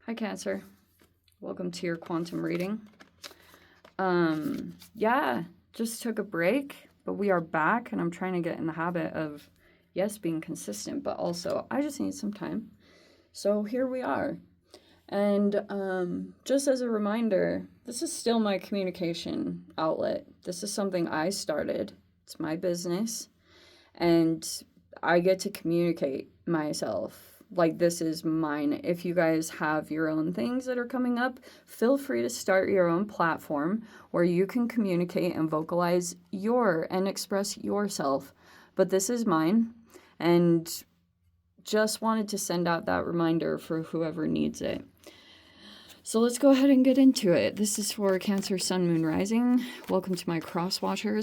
Hi, Cancer. Welcome to your quantum reading. Yeah, just took a break, but we are back, and I'm trying to get in the habit of, yes, being consistent, but also I just need some time. So here we are. And just as a reminder, this is still my communication outlet. This is something I started. It's my business, and I get to communicate myself. Like, this is mine. If you guys have your own things that are coming up, feel free to start your own platform where you can communicate and vocalize and express yourself. But this is mine, and just wanted to send out that reminder for whoever needs it. So let's go ahead and get into it. This is for Cancer, Sun, Moon, Rising. Welcome to my cross-watcher.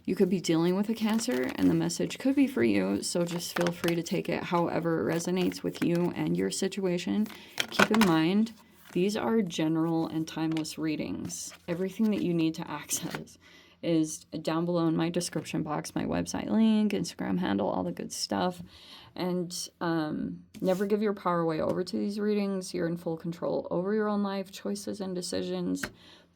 You could be dealing with a Cancer, and the message could be for you, so just feel free to take it however it resonates with you and your situation. Keep in mind, these are general and timeless readings. Everything that you need to access is down below in my description box, my website link, Instagram handle, all the good stuff. And never give your power away over to these readings. You're in full control over your own life, choices, and decisions.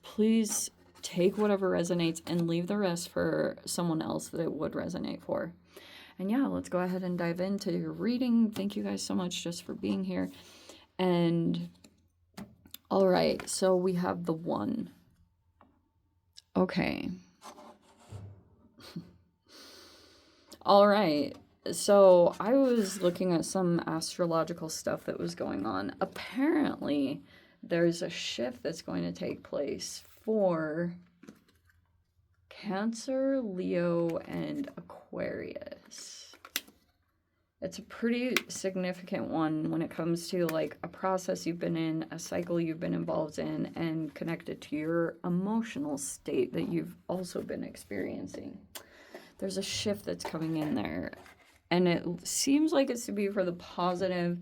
Please take whatever resonates and leave the rest for someone else that it would resonate for. And yeah, let's go ahead and dive into your reading. Thank you guys so much just for being here. And all right, so we have the 1. Okay. All right. So I was looking at some astrological stuff that was going on. Apparently, there's a shift that's going to take place for Cancer, Leo, and Aquarius. It's a pretty significant one when it comes to like a process you've been in, a cycle you've been involved in, and connected to your emotional state that you've also been experiencing. There's a shift that's coming in there, and it seems like it's to be for the positive.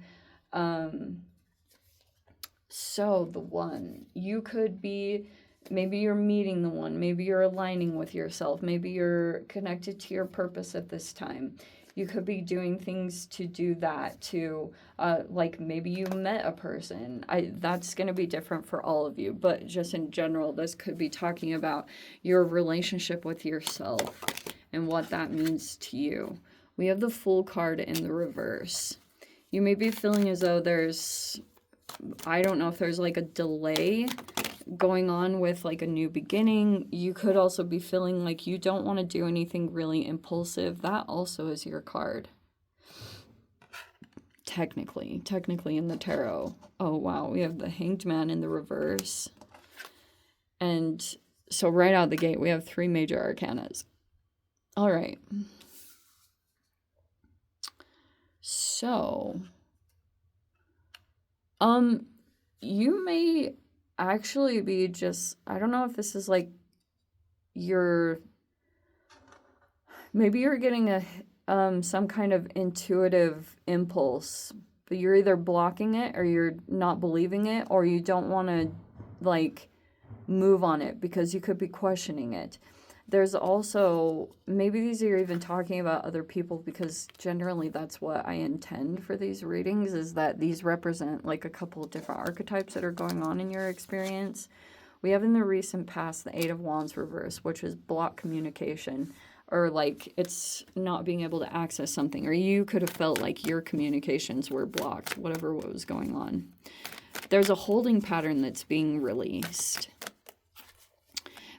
So the 1, you could be, maybe you're meeting the 1, maybe you're aligning with yourself, maybe you're connected to your purpose at this time. You could be doing things to do that, to, like maybe you met a person. That's going to be different for all of you, but just in general, this could be talking about your relationship with yourself and what that means to you. We have the Fool card in the reverse. You may be feeling as though there's, I don't know if there's like a delay going on with like a new beginning. You could also be feeling like you don't want to do anything really impulsive. That also is your card. Technically in the tarot. Oh wow, we have the Hanged Man in the reverse. And so right out the gate, we have 3 major arcanas. All right. So, you may actually be just, I don't know if this is like maybe you're getting a some kind of intuitive impulse, but you're either blocking it or you're not believing it, or you don't want to like move on it because you could be questioning it. There's also, maybe these are even talking about other people, because generally that's what I intend for these readings, is that these represent like a couple of different archetypes that are going on in your experience. We have in the recent past the 8 of Wands reverse, which is block communication, or like it's not being able to access something, or you could have felt like your communications were blocked, whatever was going on. There's a holding pattern that's being released.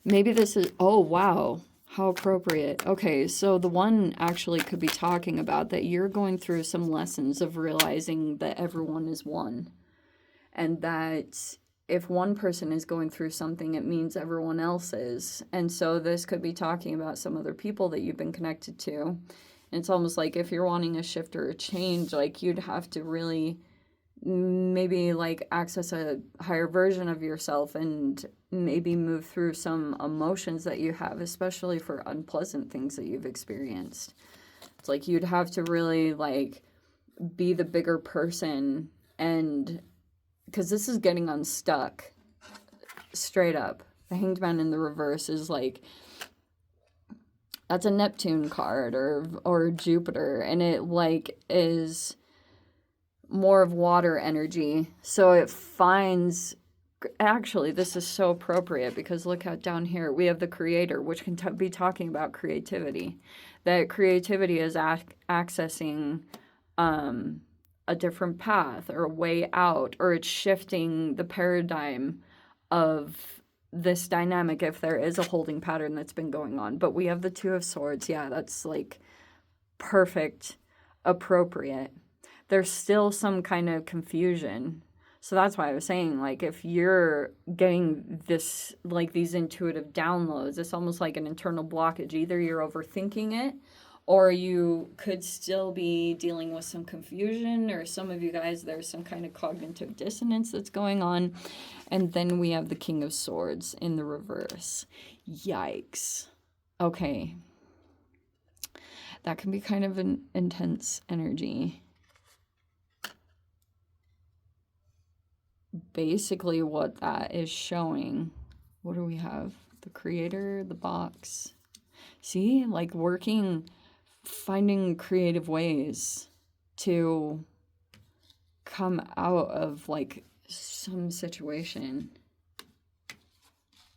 Maybe this is, oh, wow, how appropriate. Okay, so the 1 actually could be talking about that you're going through some lessons of realizing that everyone is one. And that if one person is going through something, it means everyone else is. And so this could be talking about some other people that you've been connected to. And it's almost like if you're wanting a shift or a change, like you'd have to really maybe like access a higher version of yourself and maybe move through some emotions that you have, especially for unpleasant things that you've experienced. It's like you'd have to really like be the bigger person, and because this is getting unstuck straight up. The Hanged Man in the reverse is like, that's a Neptune card or Jupiter, and it like is more of water energy. So it finds, actually, this is so appropriate because look out down here. We have the creator, which can be talking about creativity. That creativity is accessing a different path or a way out, or it's shifting the paradigm of this dynamic if there is a holding pattern that's been going on. But we have the Two of Swords. Yeah, that's like perfect, appropriate. There's still some kind of confusion. So that's why I was saying, like, if you're getting this, like, these intuitive downloads, it's almost like an internal blockage. Either you're overthinking it, or you could still be dealing with some confusion, or some of you guys, there's some kind of cognitive dissonance that's going on. And then we have the King of Swords in the reverse. Yikes. Okay. That can be kind of an intense energy. Basically what that is showing, what do we have? The creator, the box. See, like finding creative ways to come out of like some situation.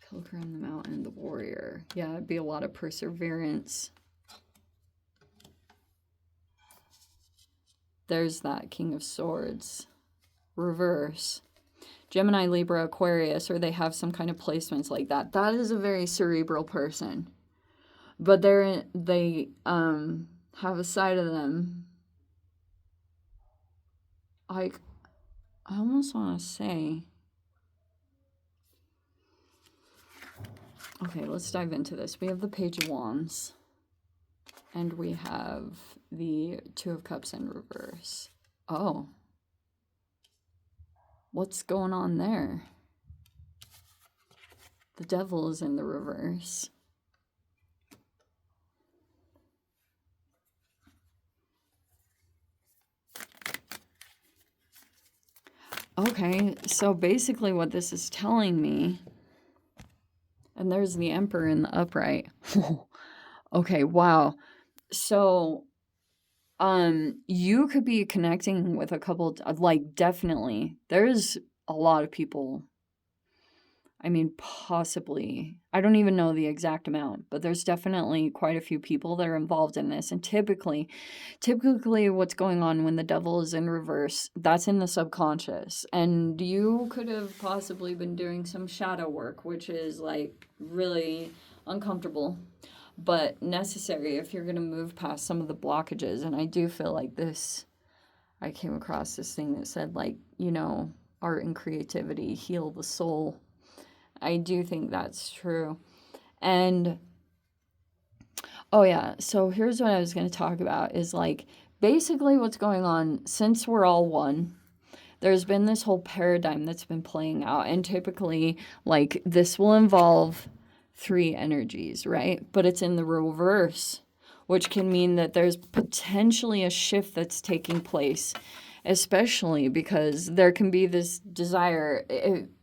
Pilgrim, the mountain, the warrior. Yeah, it'd be a lot of perseverance. There's that King of Swords. Reverse. Gemini, Libra, Aquarius, or they have some kind of placements like that. That is a very cerebral person. But they have a side of them. I almost want to say... Okay, let's dive into this. We have the Page of Wands. And we have the Two of Cups in reverse. Oh. What's going on there? The Devil is in the reverse. Okay, so basically what this is telling me, and there's the Emperor in the upright. Okay, wow. So, you could be connecting with a couple, like, definitely. There's a lot of people. I mean, possibly. I don't even know the exact amount, but there's definitely quite a few people that are involved in this. And typically what's going on when the Devil is in reverse, that's in the subconscious. And you could have possibly been doing some shadow work, which is, like, really uncomfortable, but necessary if you're going to move past some of the blockages. And I do feel like this, I came across this thing that said, like, you know, art and creativity heal the soul. I do think that's true. And, oh yeah, so here's what I was going to talk about is, like, basically what's going on, since we're all one, there's been this whole paradigm that's been playing out. And typically, like, this will involve 3 energies, right? But it's in the reverse, which can mean that there's potentially a shift that's taking place, especially because there can be this desire.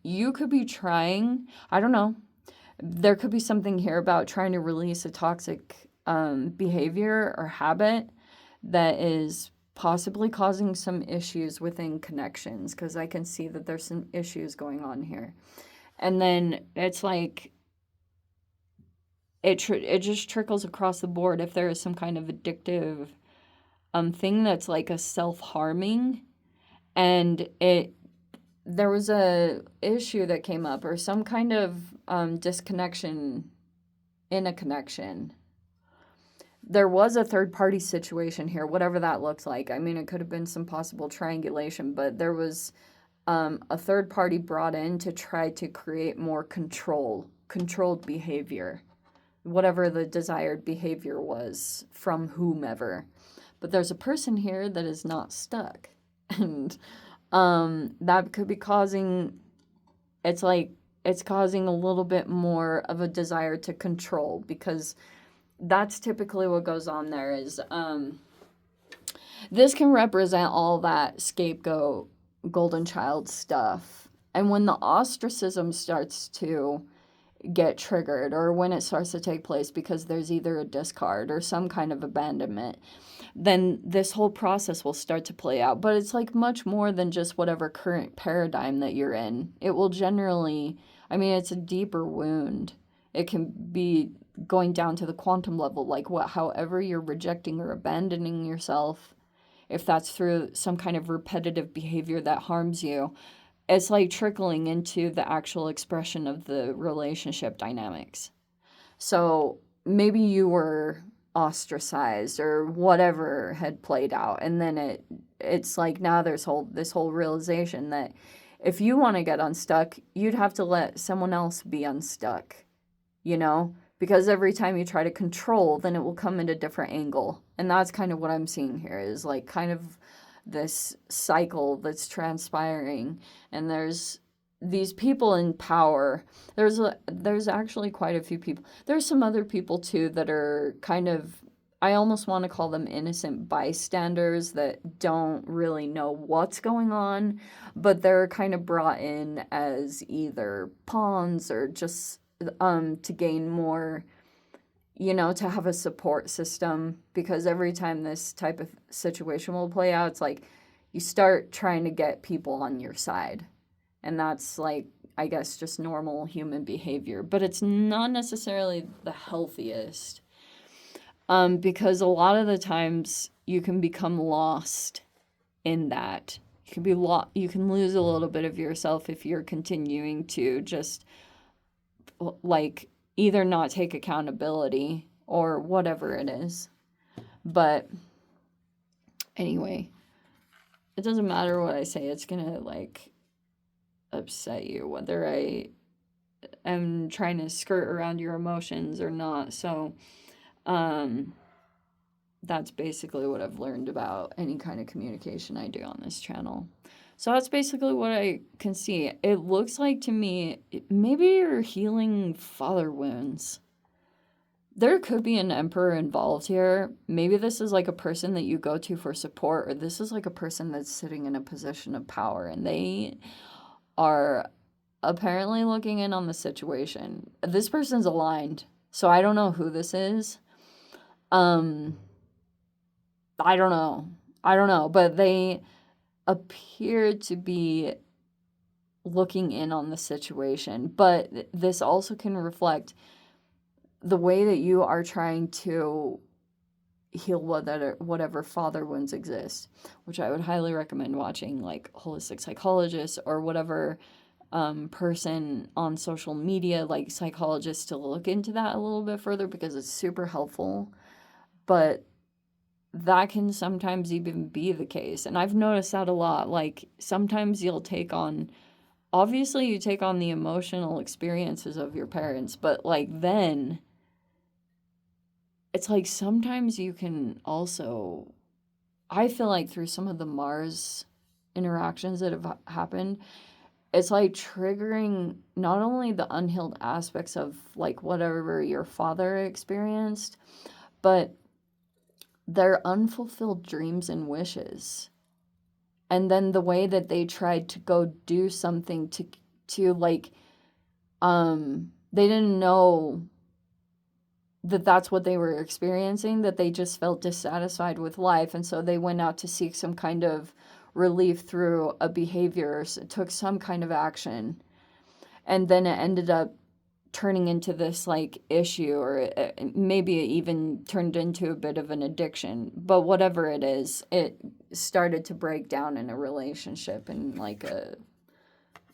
You could be trying, I don't know, there could be something here about trying to release a toxic behavior or habit that is possibly causing some issues within connections, because I can see that there's some issues going on here. And then it's like, it just trickles across the board. If there is some kind of addictive thing that's like a self-harming, and there was a issue that came up, or some kind of disconnection in a connection. There was a third-party situation here, whatever that looks like. I mean, it could have been some possible triangulation, but there was a third party brought in to try to create more controlled behavior, whatever the desired behavior was from whomever. But there's a person here that is not stuck. And that could be causing, it's causing a little bit more of a desire to control, because that's typically what goes on there is, this can represent all that scapegoat, golden child stuff. And when the ostracism starts to get triggered, or when it starts to take place because there's either a discard or some kind of abandonment, then this whole process will start to play out. But it's like much more than just whatever current paradigm that you're in. It will generally, I mean, it's a deeper wound. It can be going down to the quantum level, like however you're rejecting or abandoning yourself, if that's through some kind of repetitive behavior that harms you, it's like trickling into the actual expression of the relationship dynamics. So maybe you were ostracized or whatever had played out, and then it's like now there's this whole realization that if you want to get unstuck, you'd have to let someone else be unstuck, you know? Because every time you try to control, then it will come at a different angle. And that's kind of what I'm seeing here, is like kind of this cycle that's transpiring. And there's these people in power. There's actually quite a few people. There's some other people too that are kind of, I almost want to call them innocent bystanders that don't really know what's going on, but they're kind of brought in as either pawns or just to gain more, you know, to have a support system. Because every time this type of situation will play out, it's like you start trying to get people on your side. And that's like, I guess, just normal human behavior. But it's not necessarily the healthiest. Because a lot of the times you can become lost in that. You can lose a little bit of yourself if you're continuing to just like either not take accountability or whatever it is. But anyway, it doesn't matter what I say, it's gonna like upset you whether I am trying to skirt around your emotions or not. So that's basically what I've learned about any kind of communication I do on this channel. So that's basically what I can see. It looks like to me, maybe you're healing father wounds. There could be an emperor involved here. Maybe this is like a person that you go to for support, or this is like a person that's sitting in a position of power and they are apparently looking in on the situation. This person's aligned, so I don't know who this is. I don't know, but they appear to be looking in on the situation. But this also can reflect the way that you are trying to heal whatever father wounds exist, which I would highly recommend watching like holistic psychologists or whatever person on social media, like psychologists, to look into that a little bit further, because it's super helpful. But that can sometimes even be the case. And I've noticed that a lot. Like sometimes you take on the emotional experiences of your parents, but like then it's like sometimes you can also, I feel like through some of the Mars interactions that have happened, it's like triggering not only the unhealed aspects of like whatever your father experienced, but their unfulfilled dreams and wishes. And then the way that they tried to go do something to like, they didn't know that that's what they were experiencing, that they just felt dissatisfied with life. And so they went out to seek some kind of relief through a behavior, took some kind of action. And then it ended up turning into this like issue, or maybe it even turned into a bit of an addiction. But whatever it is, it started to break down in a relationship and like a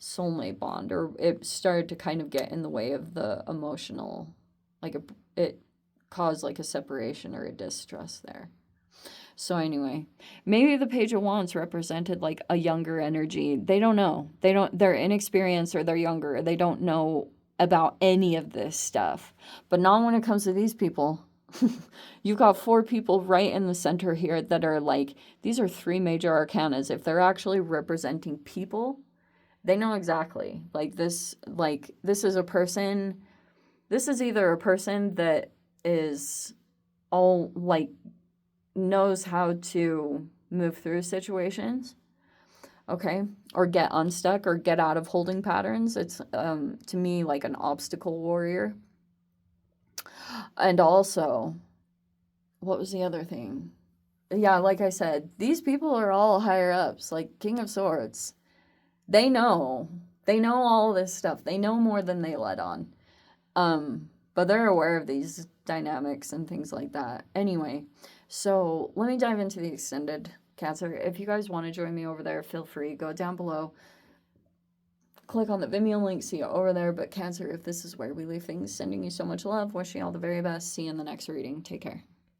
soulmate bond, or it started to kind of get in the way of the emotional, like it caused like a separation or a distrust there. So anyway, maybe the Page of Wands represented like a younger energy. They don't know. They're inexperienced, or they're younger. They don't know about any of this stuff. But not when it comes to these people. You've got 4 people right in the center here that are like, these are 3 major arcanas. If they're actually representing people, they know exactly. This is a person. This is either a person that is all like knows how to move through situations, okay, or get unstuck or get out of holding patterns. It's to me like an obstacle warrior. And also, what was the other thing? yeah, like I said, these people are all higher ups, like King of Swords. They know. They know all this stuff. They know more than they let on. But they're aware of these dynamics and things like that. Anyway, so let me dive into the extended Cancer. If you guys want to join me over there, feel free. Go down below. Click on the Vimeo link, see you over there. But Cancer, if this is where we leave things, sending you so much love, wishing you all the very best. See you in the next reading. Take care.